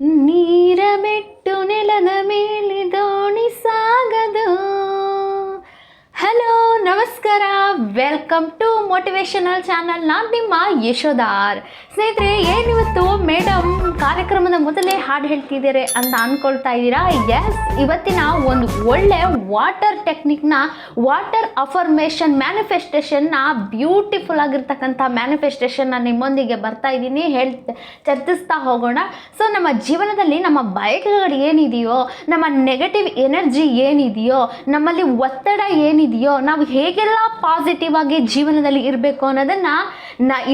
ನೀರ ಮೆಟ್ಟು ನೆಲದ ಮೇಲೆ ದೋಣಿ ಸಾಗದು. ಹಲೋ ನಮಸ್ಕಾರ, ವೆಲ್ಕಮ್ ಟು ಮೋಟಿವೇಶನಲ್ ಚಾನಲ್. ನಾನು ನಿಮ್ಮ ಯಶೋಧಾರ್. ಸ್ನೇಹಿತರೆ, ಏನಿವತ್ತು ಮೇಡಮ್ ಕಾರ್ಯಕ್ರಮದ ಮೊದಲೇ ಹಾಡು ಹೇಳ್ತಿದ್ದಾರೆ ಅಂತ ಅಂದ್ಕೊಳ್ತಾ ಇದ್ದೀರಾ? ಎಸ್, ಇವತ್ತಿನ ಒಂದು ಒಳ್ಳೆ ವಾಟರ್ ಟೆಕ್ನಿಕ್ನ, ವಾಟರ್ ಅಫರ್ಮೇಷನ್ ಮ್ಯಾನಿಫೆಸ್ಟೇಷನ್ನ, ಬ್ಯೂಟಿಫುಲ್ ಆಗಿರ್ತಕ್ಕಂಥ ಮ್ಯಾನಿಫೆಸ್ಟೇಷನ್ನ ನಿಮ್ಮೊಂದಿಗೆ ಬರ್ತಾ ಇದ್ದೀನಿ, ಚರ್ಚಿಸ್ತಾ ಹೋಗೋಣ. ಸೊ ನಮ್ಮ ಜೀವನದಲ್ಲಿ ನಮ್ಮ ಬಯಕೆಗಳು ಏನಿದೆಯೋ, ನಮ್ಮ ನೆಗೆಟಿವ್ ಎನರ್ಜಿ ಏನಿದೆಯೋ, ನಮ್ಮಲ್ಲಿ ಒತ್ತಡ ಏನಿದೆಯೋ, ನಾವು ಹೇಗೆಲ್ಲ ಪಾಸಿಟಿವ್ ಆಗಿ ಜೀವನದಲ್ಲಿ ಇರಬೇಕು ಅನ್ನೋದನ್ನು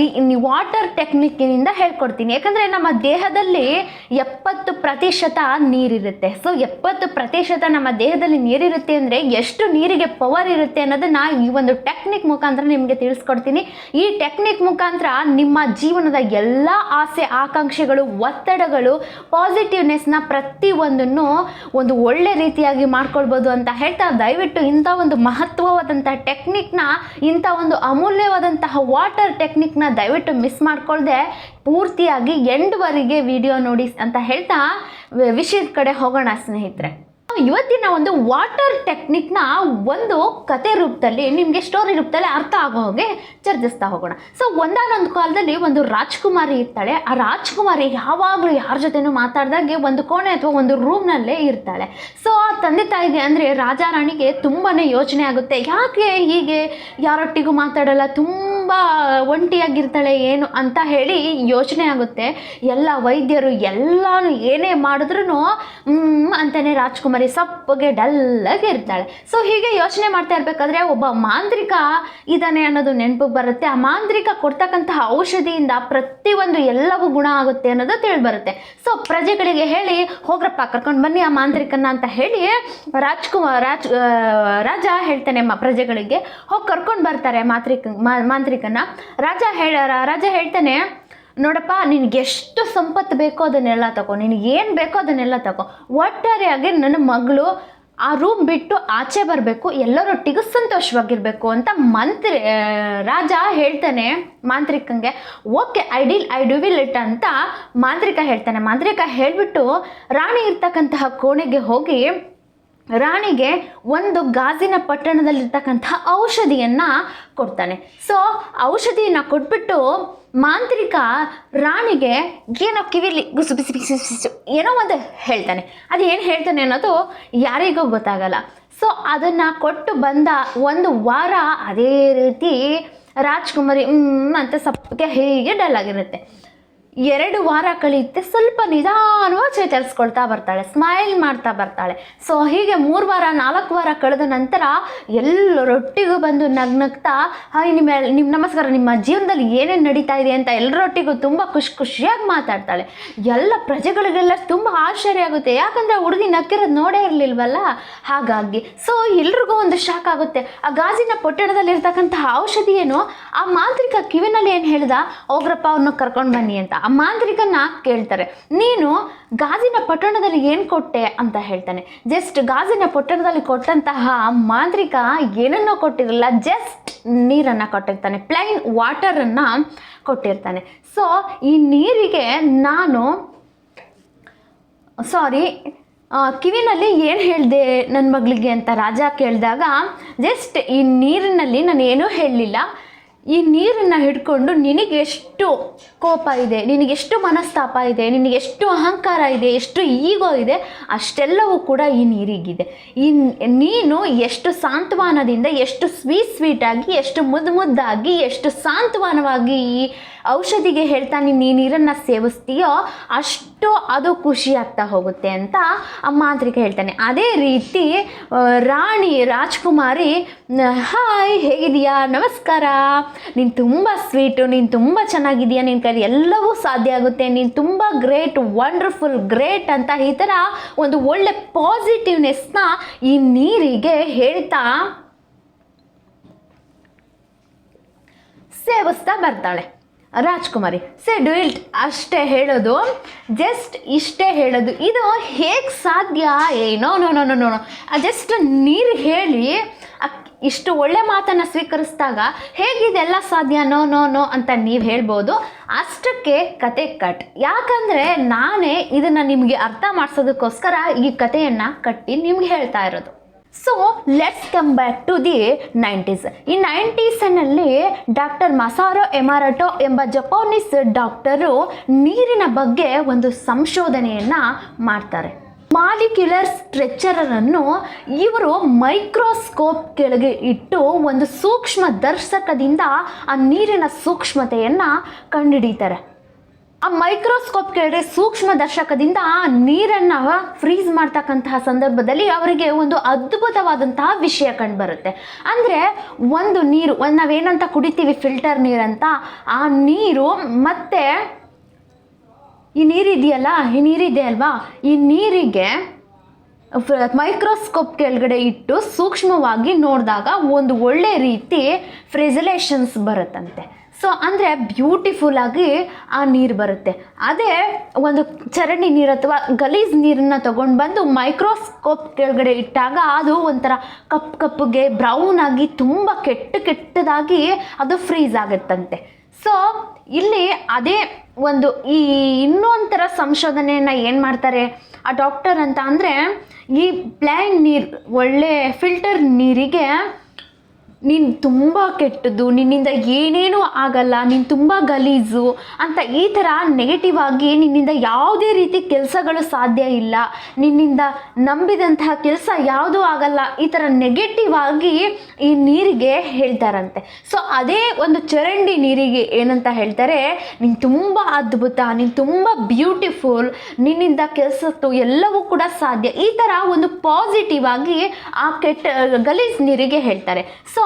ಈ ವಾಟರ್ ಟೆಕ್ನಿಕ್ಕಿನಿಂದ ಹೇಳ್ಕೊಡ್ತೀನಿ. ಯಾಕಂದರೆ ನಮ್ಮ ದೇಹದಲ್ಲಿ 70% ನೀರಿರುತ್ತೆ. ಸೊ 70% ನಮ್ಮ ದೇಹದಲ್ಲಿ ನೀರಿರುತ್ತೆ ಅಂದರೆ ಎಷ್ಟು ನೀರಿಗೆ ಪವರ್ ಇರುತ್ತೆ ಅನ್ನೋದನ್ನು ಈ ಒಂದು ಟೆಕ್ನಿಕ್ ಮುಖಾಂತರ ನಿಮಗೆ ತಿಳಿಸ್ಕೊಡ್ತೀನಿ. ಈ ಟೆಕ್ನಿಕ್ ಮುಖಾಂತರ ನಿಮ್ಮ ಜೀವನದ ಎಲ್ಲ ಆಸೆ ಆಕಾಂಕ್ಷೆಗಳು, ಒತ್ತಡಗಳು, ಪಾಸಿಟಿವ್ನೆಸ್ನ ಪ್ರತಿಯೊಂದನ್ನು ಒಂದು ಒಳ್ಳೆ ರೀತಿಯಾಗಿ ಮಾಡ್ಕೊಳ್ಬೋದು ಅಂತ ಹೇಳ್ತಾ, ದಯವಿಟ್ಟು ಇಂಥ ಒಂದು ಮಹತ್ವವಾದಂಥ ಟೆಕ್ನಿಕ್ನ, ಇಂಥ ಒಂದು ಅಮೂಲ್ಯವಾದಂತಹ ವಾಟರ್ ಟೆಕ್ನಿಕ್ನ ದಯವಿಟ್ಟು ಮಿಸ್ ಮಾಡ್ಕೊಳ್ದೆ ಪೂರ್ತಿಯಾಗಿ ಎಂಡ್ವರೆಗೆ ವಿಡಿಯೋ ನೋಡಿ ಅಂತ ಹೇಳ್ತಾ ವಿಷಯದ ಕಡೆ ಹೋಗೋಣ ಸ್ನೇಹಿತರೆ. ಇವತ್ತಿನ ಒಂದು ವಾಟರ್ ಟೆಕ್ನಿಕ್ನ ಒಂದು ಕತೆ ರೂಪದಲ್ಲಿ, ನಿಮಗೆ ಸ್ಟೋರಿ ರೂಪದಲ್ಲಿ ಅರ್ಥ ಆಗೋ ಹಾಗೆ ಚರ್ಚಿಸ್ತಾ ಹೋಗೋಣ. ಸೊ ಒಂದಾನೊಂದು ಕಾಲದಲ್ಲಿ ಒಂದು ರಾಜ್ಕುಮಾರಿ ಇರ್ತಾಳೆ. ಆ ರಾಜ್ಕುಮಾರಿ ಯಾವಾಗಲೂ ಯಾರ ಜೊತೆನೂ ಮಾತಾಡ್ದಾಗೆ ಒಂದು ಕೋಣೆ ಅಥವಾ ಒಂದು ರೂಮ್ನಲ್ಲೇ ಇರ್ತಾಳೆ. ಸೊ ಆ ತಂದೆ ತಾಯಿಗೆ ಅಂದರೆ ರಾಜ ರಾಣಿಗೆ ತುಂಬಾ ಯೋಚನೆ ಆಗುತ್ತೆ. ಯಾಕೆ ಹೀಗೆ ಯಾರೊಟ್ಟಿಗೂ ಮಾತಾಡಲ್ಲ, ತುಂಬ ಒಂಟಿಯಾಗಿರ್ತಾಳೆ ಏನು ಅಂತ ಹೇಳಿ ಯೋಚನೆ ಆಗುತ್ತೆ. ಎಲ್ಲ ವೈದ್ಯರು ಎಲ್ಲನೂ ಏನೇ ಮಾಡಿದ್ರೂ ಅಂತಾನೆ ರಾಜ್ಕುಮಾರಿ ಸಪ್ಪಗೆ ಡಲ್ಲಾಗಿ ಇರ್ತಾಳೆ. ಸೊ ಹೀಗೆ ಯೋಚನೆ ಮಾಡ್ತಾ ಇರಬೇಕಾದ್ರೆ ಒಬ್ಬ ಮಾಂತ್ರಿಕ ಇದ್ದಾನೆ ಅನ್ನೋದು ನೆನಪಿಗೆ ಬರುತ್ತೆ. ಆ ಮಾಂತ್ರಿಕ ಕೊಡ್ತಕ್ಕಂತಹ ಔಷಧಿಯಿಂದ ಪ್ರತಿಯೊಂದು ಎಲ್ಲವೂ ಗುಣ ಆಗುತ್ತೆ ಅನ್ನೋದು ತಿಳಿ ಬರುತ್ತೆ. ಸೊ ಪ್ರಜೆಗಳಿಗೆ ಹೇಳಿ, ಹೋಗ್ರಪ್ಪ ಕರ್ಕೊಂಡು ಬನ್ನಿ ಆ ಮಾಂತ್ರಿಕನ ಅಂತ ಹೇಳಿ ರಾಜ ಹೇಳ್ತಾನೆ ಪ್ರಜೆಗಳಿಗೆ. ಹೋಗಿ ಕರ್ಕೊಂಡು ಬರ್ತಾರೆ ಮಾಂತ್ರಿಕನ. ರಾಜ ಹೇಳ್ತಾನೆ, ನೋಡಪ್ಪ, ನಿನಗೆಷ್ಟು ಸಂಪತ್ತು ಬೇಕೋ ಅದನ್ನೆಲ್ಲ ತಗೋ, ನಿನಗೇನು ಬೇಕೋ ಅದನ್ನೆಲ್ಲ ತಗೋ. ಒಟ್ಟಾರೆಯಾಗಿ ನನ್ನ ಮಗಳು ಆ ರೂಮ್ ಬಿಟ್ಟು ಆಚೆ ಬರಬೇಕು, ಎಲ್ಲರೊಟ್ಟಿಗೂ ಸಂತೋಷವಾಗಿರಬೇಕು ಅಂತ ರಾಜ ಹೇಳ್ತಾನೆ ಮಾಂತ್ರಿಕಂಗೆ. Okay, I do will it ಅಂತ ಮಾಂತ್ರಿಕ ಹೇಳ್ತಾನೆ. ಮಾಂತ್ರಿಕ ಹೇಳಿಬಿಟ್ಟು ರಾಣಿ ಇರ್ತಕ್ಕಂತಹ ಕೋಣೆಗೆ ಹೋಗಿ ರಾಣಿಗೆ ಒಂದು ಗಾಜಿನ ಪಟ್ಟಣದಲ್ಲಿರ್ತಕ್ಕಂಥ ಔಷಧಿಯನ್ನು ಕೊಡ್ತಾನೆ. ಸೊ ಔಷಧಿಯನ್ನು ಕೊಟ್ಬಿಟ್ಟು ಮಾಂತ್ರಿಕ ರಾಣಿಗೆ ಏನೋ ಕಿವಿಲಿ ಗುಸು ಬಿಸಿ ಬಿಸಿ ಬಿಸಿ ಏನೋ ಒಂದು ಹೇಳ್ತಾನೆ. ಅದು ಏನು ಹೇಳ್ತಾನೆ ಅನ್ನೋದು ಯಾರಿಗೂ ಗೊತ್ತಾಗಲ್ಲ. ಸೊ ಅದನ್ನು ಕೊಟ್ಟು ಬಂದ ಒಂದು ವಾರ ಅದೇ ರೀತಿ ರಾಜ್ಕುಮಾರಿ ಅಂತ ಸಪ್ಪಗೆ ಹೇಗೆ ಡಲ್ ಆಗಿರುತ್ತೆ. 2 ವಾರ ಕಳೆಯುತ್ತೆ. ಸ್ವಲ್ಪ ನಿಧಾನವಾಗಿ ಚೇತರಿಸ್ಕೊಳ್ತಾ ಬರ್ತಾಳೆ, ಸ್ಮೈಲ್ ಮಾಡ್ತಾ ಬರ್ತಾಳೆ. ಸೊ ಹೀಗೆ 3 ವಾರ 4 ವಾರ ಕಳೆದ ನಂತರ ಎಲ್ಲರೊಟ್ಟಿಗೂ ಬಂದು ನಗ್ನಗ್ತಾ, ಹಾಯ್ ನಿಮ್ಮ ನಮಸ್ಕಾರ, ನಿಮ್ಮ ಜೀವನದಲ್ಲಿ ಏನೇನು ನಡೀತಾ ಇದೆ ಅಂತ ಎಲ್ಲರೊಟ್ಟಿಗೂ ತುಂಬ ಖುಷಿಯಾಗಿ ಮಾತಾಡ್ತಾಳೆ. ಎಲ್ಲ ಪ್ರಜೆಗಳಿಗೆಲ್ಲ ತುಂಬ ಆಶ್ಚರ್ಯ ಆಗುತ್ತೆ. ಯಾಕಂದರೆ ಹುಡುಗಿ ನಕ್ಕಿರೋದು ನೋಡೇ ಇರಲಿಲ್ವಲ್ಲ, ಹಾಗಾಗಿ. ಸೊ ಎಲ್ರಿಗೂ ಒಂದು ಶಾಕ್ ಆಗುತ್ತೆ. ಆ ಗಾಜಿನ ಪೊಟ್ಟಣದಲ್ಲಿ ಇರ್ತಕ್ಕಂತಹ ಔಷಧಿ ಏನು, ಆ ಮಾಂತ್ರಿಕ ಕಿವಿನಲ್ಲಿ ಏನು ಹೇಳ್ದ, ಹೋಗ್ರಪ್ಪ ಅವ್ರನ್ನ ಕರ್ಕೊಂಡು ಬನ್ನಿ ಅಂತ. ಆ ಮಾಂತ್ರಿಕನ್ನ ಕೇಳ್ತಾರೆ, ನೀನು ಗಾಜಿನ ಪಟ್ಟಣದಲ್ಲಿ ಏನು ಕೊಟ್ಟೆ ಅಂತ ಹೇಳ್ತಾನೆ. ಜಸ್ಟ್ ಗಾಜಿನ ಪಟ್ಟಣದಲ್ಲಿ ಕೊಟ್ಟಂತಹ ಮಾಂತ್ರಿಕ ಏನನ್ನೋ ಕೊಟ್ಟಿರಲಿಲ್ಲ, ಜಸ್ಟ್ ನೀರನ್ನು ಕೊಟ್ಟಿರ್ತಾನೆ, ಪ್ಲೈನ್ ವಾಟರನ್ನು ಕೊಟ್ಟಿರ್ತಾನೆ. ಸೊ ಈ ನೀರಿಗೆ ಕಿವಿನಲ್ಲಿ ಏನು ಹೇಳಿದೆ ನನ್ನ ಮಗಳಿಗೆ ಅಂತ ರಾಜ ಕೇಳಿದಾಗ, ಜಸ್ಟ್ ಈ ನೀರಿನಲ್ಲಿ ನಾನು ಏನೂ ಹೇಳಲಿಲ್ಲ, ಈ ನೀರನ್ನು ಹಿಡ್ಕೊಂಡು ನಿನಗೆಷ್ಟು ಕೋಪ ಇದೆ, ನಿನಗೆಷ್ಟು ಮನಸ್ತಾಪ ಇದೆ, ನಿನಗೆಷ್ಟು ಅಹಂಕಾರ ಇದೆ, ಎಷ್ಟು ಈಗೋ ಇದೆ, ಅಷ್ಟೆಲ್ಲವೂ ಕೂಡ ಈ ನೀರಿಗಿದೆ. ನೀನು ಎಷ್ಟು ಸಾಂತ್ವನದಿಂದ, ಎಷ್ಟು ಸ್ವೀಟಾಗಿ, ಎಷ್ಟು ಮುದ್ದಾಗಿ, ಎಷ್ಟು ಸಾಂತ್ವನವಾಗಿ ಈ ಔಷಧಿಗೆ ಹೇಳ್ತಾ ನೀನು ಈ ನೀರನ್ನು ಸೇವಿಸ್ತೀಯೋ ಅಷ್ಟು ಅದು ಖುಷಿ ಆಗ್ತಾ ಹೋಗುತ್ತೆ ಅಂತ ಆ ಮಾಂತ್ರಿಕ ಹೇಳ್ತಾನೆ. ಅದೇ ರೀತಿ ರಾಜ್ಕುಮಾರಿ, ಹಾಯ್ ಹೇಗಿದೆಯಾ, ನಮಸ್ಕಾರ, ನೀನು ತುಂಬ ಸ್ವೀಟು, ನೀನು ತುಂಬ ಚೆನ್ನಾಗಿದೆಯಾ, ನಿನ್ನ ಕೈಲಿ ಎಲ್ಲವೂ ಸಾಧ್ಯ ಆಗುತ್ತೆ, ನೀನು ತುಂಬ ಗ್ರೇಟ್, ವಂಡರ್ಫುಲ್, ಗ್ರೇಟ್ ಅಂತ ಈ ಥರ ಒಂದು ಒಳ್ಳೆ ಪಾಸಿಟಿವ್ನೆಸ್ನ ಈ ನೀರಿಗೆ ಹೇಳ್ತಾ ಸೇವಿಸ್ತಾ ಬರ್ತಾಳೆ ರಾಜ್ಕುಮಾರಿ. ಡು ಇಟ್ ಅಷ್ಟೇ ಹೇಳೋದು, ಜಸ್ಟ್ ಇಷ್ಟೇ ಹೇಳೋದು. ಇದು ಹೇಗೆ ಸಾಧ್ಯ? ನೋ ಜಸ್ಟ್ ನೀರು ಹೇಳಿ ಇಷ್ಟು ಒಳ್ಳೆ ಮಾತನ್ನು ಸ್ವೀಕರಿಸಿದಾಗ ಹೇಗಿದೆಲ್ಲ ಸಾಧ್ಯ, ನೋ ನೋ ನೋ ಅಂತ ನೀವು ಹೇಳ್ಬೋದು. ಅಷ್ಟಕ್ಕೆ ಕತೆ ಕಟ್. ಯಾಕಂದರೆ ನಾನೇ ಇದನ್ನು ನಿಮಗೆ ಅರ್ಥ ಮಾಡಿಸೋದಕ್ಕೋಸ್ಕರ ಈ ಕಥೆಯನ್ನು ಕಟ್ಟಿ ನಿಮ್ಗೆ ಹೇಳ್ತಾ ಇರೋದು. So let's come back to the 90s. ಈ 90sನಲ್ಲಿ ಡಾಕ್ಟರ್ ಮಸಾರೋ ಎಮರಟೋ ಎಂಬ ಜಪಾನೀಸ್ ಡಾಕ್ಟರು ನೀರಿನ ಬಗ್ಗೆ ಒಂದು ಸಂಶೋಧನೆಯನ್ನು ಮಾಡ್ತಾರೆ. ಮಾಲಿಕ್ಯುಲರ್ ಸ್ಟ್ರೆಚರನ್ನು ಇವರು ಮೈಕ್ರೋಸ್ಕೋಪ್ ಕೆಳಗೆ ಇಟ್ಟು ಒಂದು ಸೂಕ್ಷ್ಮ ದರ್ಶಕದಿಂದ ಆ ನೀರಿನ ಸೂಕ್ಷ್ಮತೆಯನ್ನು ಕಂಡುಹಿಡಿತಾರೆ. ಆ ಮೈಕ್ರೋಸ್ಕೋಪ್ ಕೆಳಗೆ ಸೂಕ್ಷ್ಮ ದರ್ಶಕದಿಂದ ನೀರನ್ನು ಫ್ರೀಸ್ ಮಾಡ್ತಕ್ಕಂತಹ ಸಂದರ್ಭದಲ್ಲಿ ಅವರಿಗೆ ಒಂದು ಅದ್ಭುತವಾದಂತಹ ವಿಷಯ ಕಂಡುಬರುತ್ತೆ. ಅಂದರೆ ಒಂದು ನೀರು, ನಾವೇನಂತ ಕುಡಿತೀವಿ ಫಿಲ್ಟರ್ ನೀರಂತ, ಆ ನೀರು ಮತ್ತು ಈ ನೀರಿದೆ ಅಲ್ವಾ, ಈ ನೀರಿಗೆ ಮೈಕ್ರೋಸ್ಕೋಪ್ ಕೆಳಗಡೆ ಇಟ್ಟು ಸೂಕ್ಷ್ಮವಾಗಿ ನೋಡಿದಾಗ ಒಂದು ಒಳ್ಳೆ ರೀತಿ ಫ್ರೆಸಲೇಷನ್ಸ್ ಬರುತ್ತಂತೆ. ಸೊ ಅಂದರೆ ಬ್ಯೂಟಿಫುಲ್ಲಾಗಿ ಆ ನೀರು ಬರುತ್ತೆ. ಅದೇ ಒಂದು ಚರಂಡಿ ನೀರು ಅಥವಾ ಗಲೀಜ್ ನೀರನ್ನು ತೊಗೊಂಡು ಬಂದು ಮೈಕ್ರೋಸ್ಕೋಪ್ ಕೆಳಗಡೆ ಇಟ್ಟಾಗ ಅದು ಒಂಥರ ಕಪ್ಪಗೆ ಬ್ರೌನ್ ಆಗಿ ತುಂಬ ಕೆಟ್ಟದಾಗಿ ಅದು ಫ್ರೀಸ್ ಆಗುತ್ತಂತೆ. ಸೊ ಇಲ್ಲಿ ಅದೇ ಒಂದು ಈ ಇನ್ನೊಂಥರ ಸಂಶೋಧನೆಯನ್ನು ಏನು ಮಾಡ್ತಾರೆ ಆ ಡಾಕ್ಟರ್ ಅಂತ ಅಂದರೆ, ಈ ಪ್ಲೈನ್ ನೀರು, ಒಳ್ಳೆ ಫಿಲ್ಟರ್ ನೀರಿಗೆ ನೀನು ತುಂಬ ಕೆಟ್ಟದ್ದು, ನಿನ್ನಿಂದ ಏನೇನೂ ಆಗಲ್ಲ, ನೀನು ತುಂಬ ಗಲೀಜು ಅಂತ ಈ ಥರ ನೆಗೆಟಿವ್ ಆಗಿ ನಿನ್ನಿಂದ ಯಾವುದೇ ರೀತಿ ಕೆಲಸಗಳು ಸಾಧ್ಯ ಇಲ್ಲ, ನಿನ್ನಿಂದ ನಂಬಿದಂತಹ ಕೆಲಸ ಯಾವುದೂ ಆಗಲ್ಲ, ಈ ಥರ ನೆಗೆಟಿವ್ ಆಗಿ ಈ ನೀರಿಗೆ ಹೇಳ್ತಾರಂತೆ. ಸೊ ಅದೇ ಒಂದು ಚರಂಡಿ ನೀರಿಗೆ ಏನಂತ ಹೇಳ್ತಾರೆ, ನೀನು ತುಂಬ ಅದ್ಭುತ, ನೀನು ತುಂಬ ಬ್ಯೂಟಿಫುಲ್, ನಿನ್ನಿಂದ ಕೆಲಸದ್ದು ಎಲ್ಲವೂ ಕೂಡ ಸಾಧ್ಯ, ಈ ಥರ ಒಂದು ಪಾಸಿಟಿವ್ ಆಗಿ ಆ ಗಲೀಜ್ ನೀರಿಗೆ ಹೇಳ್ತಾರೆ. ಸೊ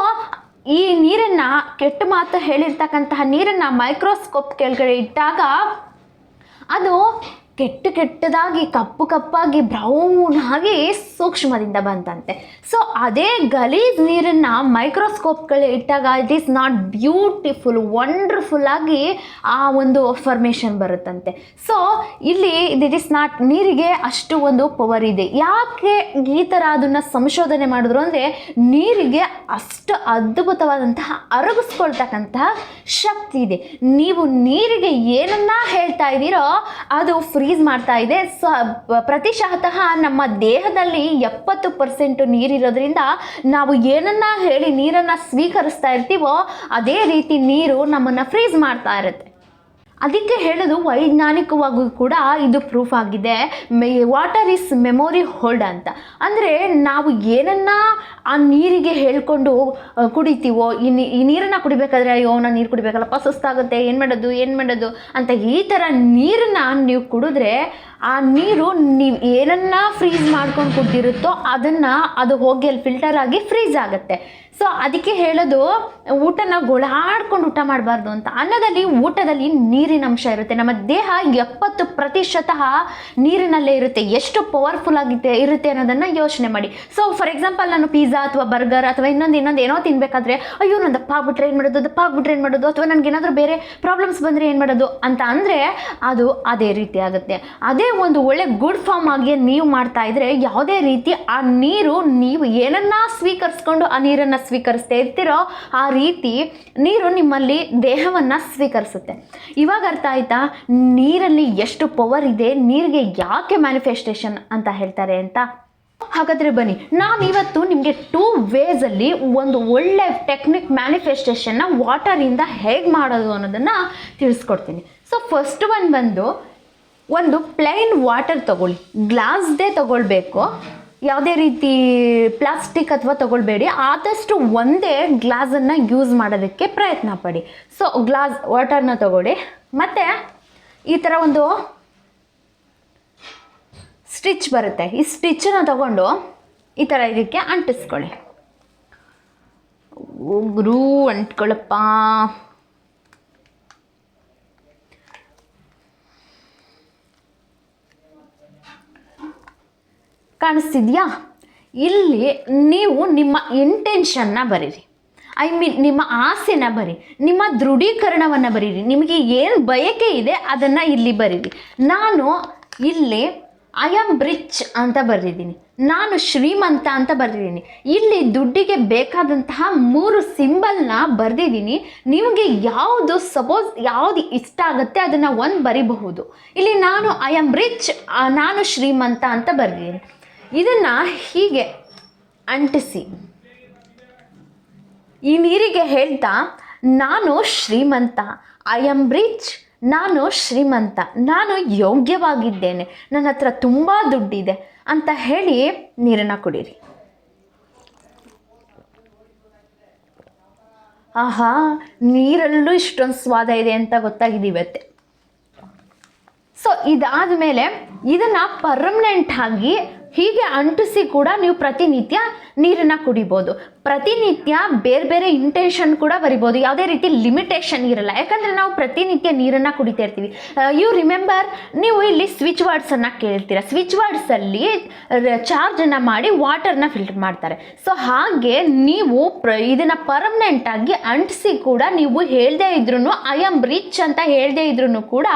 ಈ ನೀರನ್ನು, ಕೆಟ್ಟ ಮಾತು ಹೇಳಿರ್ತಕ್ಕಂತಹ ನೀರನ್ನು ಮೈಕ್ರೋಸ್ಕೋಪ್ ಕೆಳಗಡೆ ಇಟ್ಟಾಗ ಅದು ಕೆಟ್ಟದಾಗಿ ಕಪ್ಪಾಗಿ ಬ್ರೌನ್ ಆಗಿ ಸೂಕ್ಷ್ಮದಿಂದ ಬಂತಂತೆ. ಸೊ ಅದೇ ಗಲೀಜ್ ನೀರನ್ನು ಮೈಕ್ರೋಸ್ಕೋಪ್ಗಳು ಇಟ್ಟಾಗ it is not beautiful, wonderful ಆಗಿ ಆ ಒಂದು ಫಾರ್ಮೇಷನ್ ಬರುತ್ತಂತೆ. ಸೊ ಇಲ್ಲಿ ಇಟ್ ಈಸ್ ನಾಟ್, ನೀರಿಗೆ ಅಷ್ಟು ಒಂದು ಪವರ್ ಇದೆ. ಯಾಕೆ ಈ ಥರ ಅದನ್ನು ಸಂಶೋಧನೆ ಮಾಡಿದ್ರು ಅಂದರೆ, ನೀರಿಗೆ ಅಷ್ಟು ಅದ್ಭುತವಾದಂತಹ ಅರಗಿಸ್ಕೊಳ್ತಕ್ಕಂತಹ ಶಕ್ತಿ ಇದೆ. ನೀವು ನೀರಿಗೆ ಏನನ್ನ ಹೇಳ್ತಾ ಇದ್ದೀರೋ ಅದು ಫ್ರೀಸ್ ಮಾಡ್ತಾ ಇದೆ. ಪ್ರತಿಶತಃ ನಮ್ಮ ದೇಹದಲ್ಲಿ 70% ನೀರಿರೋದ್ರಿಂದ ನಾವು ಏನನ್ನ ಹೇಳಿ ನೀರನ್ನು ಸ್ವೀಕರಿಸ್ತಾ ಇರ್ತೀವೋ ಅದೇ ರೀತಿ ನೀರು ನಮ್ಮನ್ನು ಫ್ರೀಸ್ ಮಾಡ್ತಾ ಇರುತ್ತೆ. ಅದಕ್ಕೆ ಹೇಳೋದು ವೈಜ್ಞಾನಿಕವಾಗೂ ಕೂಡ ಇದು ಪ್ರೂಫ್ ಆಗಿದೆ, ವಾಟರ್ ಈಸ್ ಮೆಮೊರಿ ಹೋಲ್ಡ್ ಅಂತ. ಅಂದರೆ ನಾವು ಏನನ್ನ ಆ ನೀರಿಗೆ ಹೇಳ್ಕೊಂಡು ಕುಡಿತೀವೋ, ಈ ನೀರನ್ನು ಕುಡಿಬೇಕಾದ್ರೆ ಅಯ್ಯೋ ನಾನು ನೀರು ಕುಡಿಬೇಕಲ್ಲಪ್ಪ, ಸುಸ್ತಾಗುತ್ತೆ, ಏನು ಮಾಡೋದು ಅಂತ ಈ ಥರ ನೀರನ್ನು ನೀವು ಕುಡಿದ್ರೆ ಆ ನೀರು ನೀವು ಏನನ್ನ ಫ್ರೀಸ್ ಮಾಡ್ಕೊಂಡು ಕುಡ್ದಿರುತ್ತೋ ಅದು ಹೋಗಿ ಅಲ್ಲಿ ಫಿಲ್ಟರ್ ಆಗಿ ಫ್ರೀಸ್ ಆಗುತ್ತೆ. ಸೊ ಅದಕ್ಕೆ ಹೇಳೋದು ಊಟನ ಗೊಳಾಡ್ಕೊಂಡು ಊಟ ಮಾಡಬಾರ್ದು ಅಂತ. ಅನ್ನದಲ್ಲಿ ಊಟದಲ್ಲಿ ನೀರಿನ ಅಂಶ ಇರುತ್ತೆ. ನಮ್ಮ ದೇಹ 70% ನೀರಿನಲ್ಲೇ ಇರುತ್ತೆ. ಎಷ್ಟು ಪವರ್ಫುಲ್ ಇರುತ್ತೆ ಅನ್ನೋದನ್ನು ಯೋಚನೆ ಮಾಡಿ. ಸೊ ಫಾರ್ ಎಕ್ಸಾಂಪಲ್, ನಾನು ಪಿಜ್ಜಾ ಅಥವಾ ಬರ್ಗರ್ ಅಥವಾ ಇನ್ನೊಂದು ಏನೋ ತಿನ್ನಬೇಕಾದ್ರೆ ಅಯ್ಯೋ ನಾನು ದಪ್ಪ ಆಗ್ಬಿಟ್ರೆ ಏನು ಮಾಡೋದು, ಅಥವಾ ನನಗೇನಾದರೂ ಬೇರೆ ಪ್ರಾಬ್ಲಮ್ಸ್ ಬಂದರೆ ಏನು ಮಾಡೋದು ಅಂತ ಅಂದರೆ ಅದು ಅದೇ ರೀತಿ ಆಗುತ್ತೆ. ಅದೇ ಒಂದು ಒಳ್ಳೆ ಗುಡ್ ಫಾರ್ಮ್ ಆಗಿ ನೀವು ಮಾಡ್ತಾ ಇದ್ರೆ ಯಾವುದೇ ರೀತಿ ಆ ನೀರು, ನೀವು ಏನನ್ನ ಸ್ವೀಕರಿಸ್ಕೊಂಡು ಆ ನೀರನ್ನು ಸ್ವೀಕರಿಸ್ತಾ ಇರ್ತೀರೋ ಆ ರೀತಿ ನೀರು ನಿಮ್ಮಲ್ಲಿ ದೇಹವನ್ನು ಸ್ವೀಕರಿಸುತ್ತೆ. ಇವಾಗ ಅರ್ಥ ಆಯ್ತಾ ನೀರಲ್ಲಿ ಎಷ್ಟು ಪವರ್ ಇದೆ, ನೀರಿಗೆ ಯಾಕೆ ಮ್ಯಾನಿಫೆಸ್ಟೇಷನ್ ಅಂತ ಹೇಳ್ತಾರೆ ಅಂತ? ಹಾಗಾದರೆ ಬನ್ನಿ, ನಾನಿವತ್ತು ನಿಮಗೆ 2 ವೇಸಲ್ಲಿ ಒಂದು ಒಳ್ಳೆ ಟೆಕ್ನಿಕ್ ಮ್ಯಾನಿಫೆಸ್ಟೇಷನ್ನ ವಾಟರಿಂದ ಹೇಗೆ ಮಾಡೋದು ಅನ್ನೋದನ್ನು ತಿಳಿಸ್ಕೊಡ್ತೀನಿ. ಸೊ ಫಸ್ಟ್ ಒನ್ ಬಂದು, ಒಂದು ಪ್ಲೈನ್ ವಾಟರ್ ತಗೊಳ್ಳಿ, ಗ್ಲಾಸ್ದೇ ತಗೊಳ್ಬೇಕು, ಯಾವುದೇ ರೀತಿ ಪ್ಲಾಸ್ಟಿಕ್ ಅಥವಾ ತಗೊಳ್ಬೇಡಿ. ಆದಷ್ಟು ಒಂದೇ ಗ್ಲಾಸನ್ನು ಯೂಸ್ ಮಾಡೋದಕ್ಕೆ ಪ್ರಯತ್ನ ಪಡಿ. ಸೊ ಗ್ಲಾಸ್ ವಾಟರ್ನ ತಗೊಳ್ಳಿ, ಮತ್ತು ಈ ಥರ ಒಂದು ಸ್ಟಿಚ್ ಬರುತ್ತೆ, ಈ ಸ್ಟಿಚ್ಚನ್ನು ತಗೊಂಡು ಈ ಥರ ಇದಕ್ಕೆ ಅಂಟಿಸ್ಕೊಳ್ಳಿ. ಗುರು ಅಂಟ್ಕೊಳ್ಳಪ್ಪ. ಕಾಣಿಸ್ತಿದ್ಯಾ? ಇಲ್ಲಿ ನೀವು ನಿಮ್ಮ ಇಂಟೆನ್ಷನ್ನ ಬರೀರಿ, ನಿಮ್ಮ ಆಸೆನ ಬರೀ, ನಿಮ್ಮ ದೃಢೀಕರಣವನ್ನು ಬರೀರಿ, ನಿಮಗೆ ಏನು ಬಯಕೆ ಇದೆ ಅದನ್ನು ಇಲ್ಲಿ ಬರೀರಿ. ನಾನು ಇಲ್ಲಿ ಐ ಆಮ್ ರಿಚ್ ಅಂತ ಬರೆದಿದ್ದೀನಿ, ನಾನು ಶ್ರೀಮಂತ ಅಂತ ಬರೆದಿದ್ದೀನಿ. ಇಲ್ಲಿ ದುಡ್ಡಿಗೆ ಬೇಕಾದಂತಹ 3 ಸಿಂಬಲ್ನ ಬರೆದಿದ್ದೀನಿ. ನಿಮಗೆ ಯಾವುದು ಸಪೋಸ್ ಯಾವುದು ಇಷ್ಟ ಆಗುತ್ತೆ ಅದನ್ನು ಒಂದು ಬರಿಬಹುದು. ಇಲ್ಲಿ ನಾನು ಐ ಆಮ್ ರಿಚ್, ನಾನು ಶ್ರೀಮಂತ ಅಂತ ಬರೆದಿದ್ದೀನಿ. ಇದನ್ನು ಹೀಗೆ ಅಂಟಿಸಿ ಈ ನೀರಿಗೆ ಹೇಳ್ತಾ, ನಾನು ಶ್ರೀಮಂತ, ಐ ಆಮ್ ರಿಚ್, ನಾನು ಶ್ರೀಮಂತ, ನಾನು ಯೋಗ್ಯವಾಗಿದ್ದೇನೆ, ನನ್ನ ಹತ್ರ ತುಂಬ ದುಡ್ಡಿದೆ ಅಂತ ಹೇಳಿ ನೀರನ್ನು ಕುಡೀರಿ. ಆಹಾ, ನೀರಲ್ಲೂ ಇಷ್ಟೊಂದು ಸ್ವಾದ ಇದೆ ಅಂತ ಗೊತ್ತಾಗಿದೆ ಇವತ್ತೆ. ಸೊ ಇದಾದ ಮೇಲೆ ಇದನ್ನು ಪರ್ಮನೆಂಟ್ ಆಗಿ ಹೀಗೆ ಅಂಟಿಸಿ ಕೂಡ ನೀವು ಪ್ರತಿನಿತ್ಯ ನೀರನ್ನು ಕುಡಿಬೋದು. ಪ್ರತಿನಿತ್ಯ ಬೇರೆ ಬೇರೆ ಇಂಟೆನ್ಷನ್ ಕೂಡ ಬರಿಬೋದು, ಯಾವುದೇ ರೀತಿ ಲಿಮಿಟೇಷನ್ ಇರಲ್ಲ. ಯಾಕಂದರೆ ನಾವು ಪ್ರತಿನಿತ್ಯ ನೀರನ್ನು ಕುಡಿತಾ ಇರ್ತೀವಿ. ಯು ರಿಮೆಂಬರ್, ನೀವು ಇಲ್ಲಿ ಸ್ವಿಚ್ ವರ್ಡ್ಸನ್ನು ಕೇಳ್ತೀರ. ಸ್ವಿಚ್ ವರ್ಡ್ಸಲ್ಲಿ ಚಾರ್ಜನ್ನು ಮಾಡಿ ವಾಟರ್ನ ಫಿಲ್ಟರ್ ಮಾಡ್ತಾರೆ. ಸೊ ಹಾಗೆ ನೀವು ಇದನ್ನು ಪರ್ಮನೆಂಟಾಗಿ ಅಂಟಿಸಿ ಕೂಡ ನೀವು ಹೇಳದೇ ಇದ್ರೂ, ಐ ಆಮ್ ರಿಚ್ ಅಂತ ಹೇಳದೇ ಇದ್ರೂ ಕೂಡ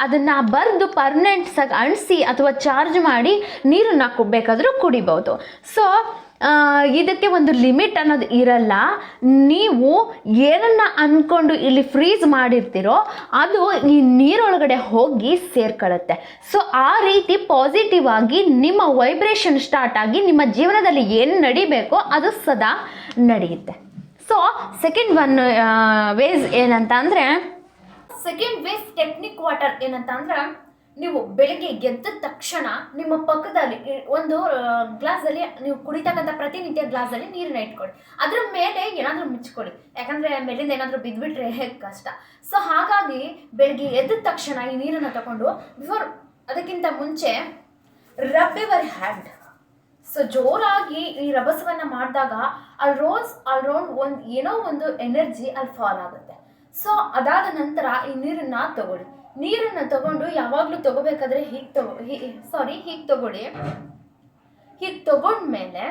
ಅದನ್ನು ಬರೆದು ಪರ್ಮನೆಂಟ್ಸಾಗಿ ಅಂಟಿಸಿ ಅಥವಾ ಚಾರ್ಜ್ ಮಾಡಿ ನೀರನ್ನು ಬೇಕಾದರೂ ಕುಡಿಬೋದು. ಸೊ ಇದಕ್ಕೆ ಒಂದು ಲಿಮಿಟ್ ಅನ್ನೋದು ಇರಲ್ಲ. ನೀವು ಏನನ್ನು ಅಂದ್ಕೊಂಡು ಇಲ್ಲಿ ಫ್ರೀಸ್ ಮಾಡಿರ್ತೀರೋ ಅದು ಈ ನೀರೊಳಗಡೆ ಹೋಗಿ ಸೇರ್ಕೊಳ್ಳುತ್ತೆ. ಸೊ ಆ ರೀತಿ ಪಾಸಿಟಿವ್ ಆಗಿ ನಿಮ್ಮ ವೈಬ್ರೇಷನ್ ಸ್ಟಾರ್ಟ್ ಆಗಿ ನಿಮ್ಮ ಜೀವನದಲ್ಲಿ ಏನು ನಡಿಬೇಕೋ ಅದು ಸದಾ ನಡೆಯುತ್ತೆ. ಸೊ ಸೆಕೆಂಡ್ ವೇಸ್ ಏನಂತ ಅಂದರೆ, ಸೆಕೆಂಡ್ ವೇಸ್ ಟೆಕ್ನಿಕ್ ವಾಟರ್ ಏನಂತ ಅಂದ್ರೆ, ನೀವು ಬೆಳಗ್ಗೆ ಎದ್ದ ತಕ್ಷಣ ನಿಮ್ಮ ಪಕ್ಕದಲ್ಲಿ ಒಂದು ಗ್ಲಾಸಲ್ಲಿ ನೀವು ಕುಡಿತಕ್ಕಂಥ ಪ್ರತಿನಿತ್ಯ ಗ್ಲಾಸಲ್ಲಿ ನೀರನ್ನ ಇಟ್ಕೊಳ್ಳಿ. ಅದ್ರ ಮೇಲೆ ಏನಾದರೂ ಮುಚ್ಕೊಳ್ಳಿ, ಯಾಕಂದರೆ ಮೇಲಿಂದ ಏನಾದರೂ ಬಿದ್ದುಬಿಟ್ರೆ ಕಷ್ಟ. ಸೊ ಹಾಗಾಗಿ ಬೆಳಗ್ಗೆ ಎದ್ದ ತಕ್ಷಣ ಈ ನೀರನ್ನು ತಗೊಂಡು ಅದಕ್ಕಿಂತ ಮುಂಚೆ ರಬ್ ಯುವರ್ ಹ್ಯಾಂಡ್. ಸೊ ಜೋರಾಗಿ ಈ ರಭಸವನ್ನು ಮಾಡಿದಾಗ ಅಲ್ರೌಂಡ್ ಏನೋ ಒಂದು ಎನರ್ಜಿ ಅಲ್ಲಿ ಫಾಲ್ ಆಗುತ್ತೆ. ಸೊ ಅದಾದ ನಂತರ ಈ ನೀರನ್ನು ತಗೊಳ್ಳಿ. ನೀರನ್ನು ತಗೊಂಡು ಯಾವಾಗಲೂ ತಗೋಬೇಕಾದ್ರೆ ಹೀಗೆ ತಗೊಳ್ಳಿ. ಹೀಗೆ ತಗೊಂಡ್ಮೇಲೆ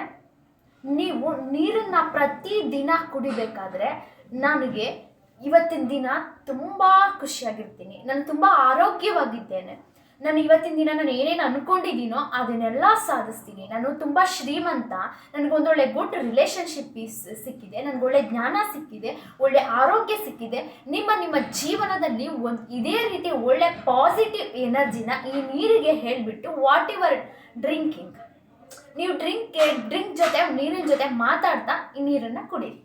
ನೀವು ನೀರನ್ನು ಪ್ರತಿದಿನ ಕುಡಿಬೇಕಾದ್ರೆ, ನನಗೆ ಇವತ್ತಿನ ದಿನ ತುಂಬ ಖುಷಿಯಾಗಿರ್ತೀನಿ, ನಾನು ತುಂಬ ಆರೋಗ್ಯವಾಗಿದ್ದೇನೆ, ನಾನು ಇವತ್ತಿನ ದಿನ ನಾನು ಏನೇನು ಅಂದ್ಕೊಂಡಿದ್ದೀನೋ ಅದನ್ನೆಲ್ಲ ಸಾಧಿಸ್ತೀನಿ, ನಾನು ತುಂಬ ಶ್ರೀಮಂತ, ನನಗೊಂದೊಳ್ಳೆ ಗುಡ್ ರಿಲೇಷನ್ಶಿಪ್ ಸಿಕ್ಕಿದೆ, ನನಗೊಳ್ಳೆ ಜ್ಞಾನ ಸಿಕ್ಕಿದೆ, ಒಳ್ಳೆ ಆರೋಗ್ಯ ಸಿಕ್ಕಿದೆ. ನಿಮ್ಮ ಜೀವನದಲ್ಲಿ ಇದೇ ರೀತಿ ಒಳ್ಳೆ ಪಾಸಿಟಿವ್ ಎನರ್ಜಿನ ಈ ನೀರಿಗೆ ಹೇಳಿಬಿಟ್ಟು ವಾಟ್ ಯುವರ್ ಡ್ರಿಂಕಿಂಗ್, ನೀವು ಡ್ರಿಂಕ್ ಜೊತೆ ನೀರಿನ ಜೊತೆ ಮಾತಾಡ್ತಾ ಈ ನೀರನ್ನು ಕುಡೀರಿ.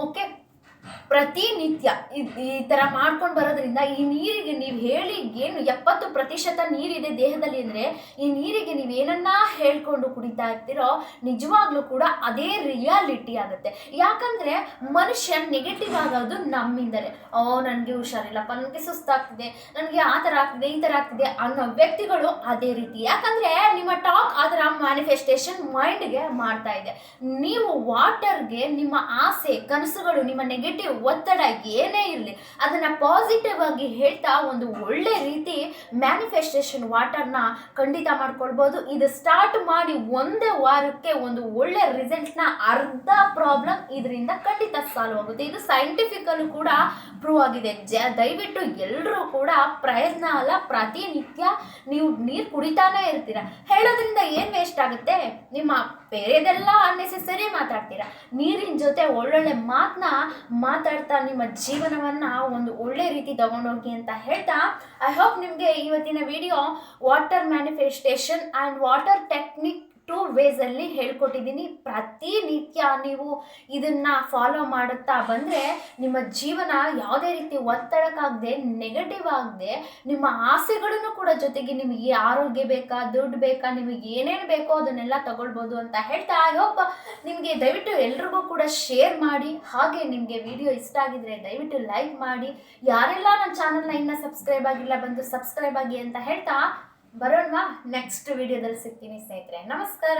ಓಕೆ, ಪ್ರತಿನಿತ್ಯ ಈ ಥರ ಮಾಡ್ಕೊಂಡು ಬರೋದ್ರಿಂದ ಈ ನೀರಿಗೆ ನೀವು ಹೇಳಿ ಏನು 70% ನೀರಿದೆ ದೇಹದಲ್ಲಿ ಅಂದರೆ, ಈ ನೀರಿಗೆ ನೀವು ಏನನ್ನ ಹೇಳ್ಕೊಂಡು ಕುಡಿತಾ ಇರ್ತೀರೋ ನಿಜವಾಗ್ಲೂ ಕೂಡ ಅದೇ ರಿಯಾಲಿಟಿ ಆಗುತ್ತೆ. ಯಾಕಂದರೆ ಮನುಷ್ಯ ನೆಗೆಟಿವ್ ಆಗೋದು ನಮ್ಮಿಂದಲೇ. ನನಗೆ ಹುಷಾರಿಲ್ಲಪ್ಪ, ನನಗೆ ಸುಸ್ತಾಗ್ತಿದೆ, ನನಗೆ ಆ ಥರ ಆಗ್ತಿದೆ, ಈ ಥರ ಆಗ್ತಿದೆ ಅನ್ನೋ ವ್ಯಕ್ತಿಗಳು ಅದೇ ರೀತಿ. ಯಾಕಂದರೆ ನಿಮ್ಮ ಟಾಕ್ ಅದರ ಮ್ಯಾನಿಫೆಸ್ಟೇಷನ್ ಮೈಂಡ್ಗೆ ಮಾಡ್ತಾ ಇದೆ. ನೀವು ವಾಟರ್ಗೆ ನಿಮ್ಮ ಆಸೆ, ಕನಸುಗಳು, ನಿಮ್ಮ ನೆಗೆಟಿವ್ ಒತ್ತಡ ಏನೇ ಇರಲಿ ಅದನ್ನ ಪಾಸಿಟಿವ್ ಆಗಿ ಹೇಳ್ತಾ ಒಂದು ಒಳ್ಳೆ ರೀತಿ ಮ್ಯಾನಿಫೆಸ್ಟೇಷನ್ ವಾಟರ್ನ ಖಂಡಿತ ಮಾಡ್ಕೊಳ್ಬೋದು. ಇದು ಸ್ಟಾರ್ಟ್ ಮಾಡಿ ಒಂದೇ ವಾರಕ್ಕೆ ಒಂದು ಒಳ್ಳೆ ರಿಸಲ್ಟ್ನ, ಅರ್ಧ ಪ್ರಾಬ್ಲಮ್ ಇದರಿಂದ ಖಂಡಿತ ಸಾಲ್ವ್ ಆಗುತ್ತೆ. ಇದು ಸೈಂಟಿಫಿಕಲ್ಲೂ ಕೂಡ ಪ್ರೂವ್ ಆಗಿದೆ. ದಯವಿಟ್ಟು ಎಲ್ಲರೂ ಕೂಡ ಪ್ರಯತ್ನ ಅಲ್ಲ, ಪ್ರತಿನಿತ್ಯ ನೀವು ನೀರು ಕುಡಿತಾನೆ ಇರ್ತೀರ. ಹೇಳೋದ್ರಿಂದ ಏನು ವೇಸ್ಟ್ ಆಗುತ್ತೆ? ನಿಮ್ಮ ಬೇರೆದೆಲ್ಲ ಅನ್ನೆಸೆಸರಿ ಮಾತಾಡ್ತೀರಾ. ನೀರಿನ ಜೊತೆ ಒಳ್ಳೊಳ್ಳೆ ಮಾತಾಡ್ತಾ ನಿಮ್ಮ ಜೀವನವನ್ನು ಒಂದು ಒಳ್ಳೆ ರೀತಿ ತಗೊಂಡೋಗಿ ಅಂತ ಹೇಳ್ತಾ, ಐ ಹೋಪ್ ನಿಮಗೆ ಇವತ್ತಿನ video water manifestation and water technique 2 ವೇಸಲ್ಲಿ ಹೇಳ್ಕೊಟ್ಟಿದ್ದೀನಿ. ಪ್ರತಿನಿತ್ಯ ನೀವು ಇದನ್ನು ಫಾಲೋ ಮಾಡುತ್ತಾ ಬಂದರೆ ನಿಮ್ಮ ಜೀವನ ಯಾವುದೇ ರೀತಿ ಒತ್ತಡಕ್ಕಾಗದೆ, ನೆಗೆಟಿವ್ ಆಗದೆ, ನಿಮ್ಮ ಆಸೆಗಳನ್ನು ಕೂಡ ಜೊತೆಗೆ ನಿಮಗೆ ಆರೋಗ್ಯ ಬೇಕಾ, ದುಡ್ಡು ಬೇಕಾ, ನಿಮಗೆ ಏನೇನು ಬೇಕೋ ಅದನ್ನೆಲ್ಲ ತಗೊಳ್ಬೋದು ಅಂತ ಹೇಳ್ತಾ, ಐ ಹೋಪ್ ನಿಮಗೆ ದಯವಿಟ್ಟು ಎಲ್ರಿಗೂ ಕೂಡ ಶೇರ್ ಮಾಡಿ. ಹಾಗೆ ನಿಮಗೆ ವಿಡಿಯೋ ಇಷ್ಟ ಆಗಿದ್ರೆ ದಯವಿಟ್ಟು ಲೈಕ್ ಮಾಡಿ. ಯಾರೆಲ್ಲ ನನ್ನ ಚಾನಲ್ನ ಇನ್ನೂ ಸಬ್ಸ್ಕ್ರೈಬ್ ಆಗಿಲ್ಲ ಬಂದು ಸಬ್ಸ್ಕ್ರೈಬ್ ಆಗಿ ಅಂತ ಹೇಳ್ತಾ ಬರೋಣ. ನೆಕ್ಸ್ಟ್ ವಿಡಿಯೋದಲ್ಲಿ ಸಿಗ್ತೀನಿ ಸ್ನೇಹಿತರೆ. ನಮಸ್ಕಾರ.